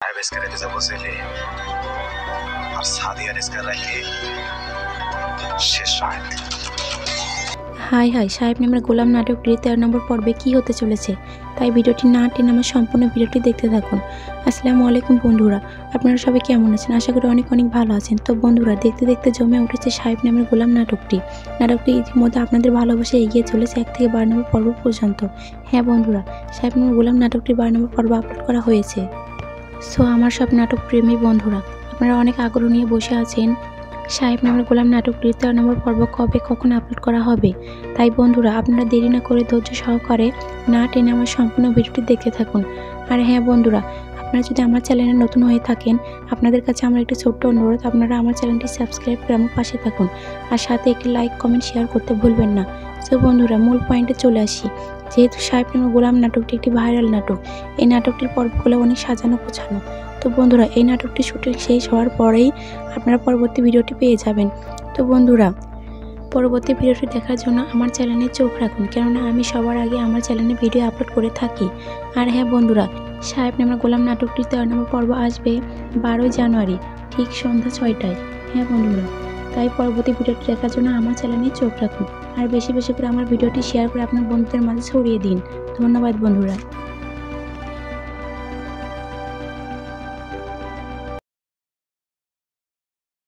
عابس كانت تزوج لي আর সাদিয়া রিস্কা রাখি শেষ রাত। হাই হাই সাহেব নামের গোলাম নাটকটির 13 নম্বর পর্বে কী হতে চলেছে, তাই ভিডিওটি না টেনে আমার সম্পূর্ণ ভিডিওটি দেখতে থাকুন। আসসালামু আলাইকুম বন্ধুরা, আপনারা সবাই কেমন আছেন? আশা করি অনেক ভালো আছেন। তো বন্ধুরা, দেখতে দেখতে জমে উঠেছে সাহেব নামের গোলাম নাটকটি ইতিমধ্যে আপনাদের ভালোবাসায় এগিয়ে চলেছে 1 থেকে 12 নম্বর পর্ব পর্যন্ত। হ্যাঁ বন্ধুরা, সাহেব নামের গোলাম নাটকটির 12 নম্বর পর্ব আপলোড করা হয়েছে। সো আমার সব নাটক প্রেমী বন্ধুরা, আপনারা অনেক আগ্রহ নিয়ে বসে আছেন সাহেব নামের গোলাম নাটকটির 13 নম্বর পর্ব কবে কখন আপলোড করা হবে। তাই বন্ধুরা, আপনারা দেরি না করে ধৈর্য সহকারে না টেনে আমার সম্পূর্ণ ভিডিওটি দেখতে থাকুন। আর হ্যাঁ বন্ধুরা, আপনারা যদি আমার চ্যানেলে নতুন হয়ে থাকেন, আপনাদের কাছে আমার একটি ছোট্ট অনুরোধ, আপনারা আমার চ্যানেলটি সাবস্ক্রাইব করে আমার পাশে থাকুন আর সাথে একটি লাইক কমেন্ট শেয়ার করতে ভুলবেন না। সো বন্ধুরা, মূল পয়েন্টে চলে আসি। যেহেতু সাহেব নামের গোলাম নাটকটি একটি ভাইরাল নাটক, এই নাটকটির পর্বগুলো অনেক সাজানো গোছানো। তো বন্ধুরা, এই নাটকটি শুটিং শেষ হওয়ার পরেই আপনারা পরবর্তী ভিডিওটি পেয়ে যাবেন। তো বন্ধুরা, পরবর্তী ভিডিওটি দেখার জন্য আমার চ্যানেলে চোখ রাখুন, কেননা আমি সবার আগে আমার চ্যানেলে ভিডিও আপলোড করে থাকি। আর হ্যাঁ বন্ধুরা, সাহেব নামের গোলাম নাটকটির 13 নম্বর পর্ব আসবে 12 জানুয়ারি ঠিক সন্ধ্যা 6টায়। হ্যাঁ বন্ধুরা, তাই পরবর্তী ভিডিওটি দেখার জন্য আমার চ্যানেলে চোখ রাখুন আর বেশি বেশি করে আমার ভিডিওটি শেয়ার করে আপনার বন্ধুদের মাঝে ছড়িয়ে দিন। ধন্যবাদ বন্ধুরা।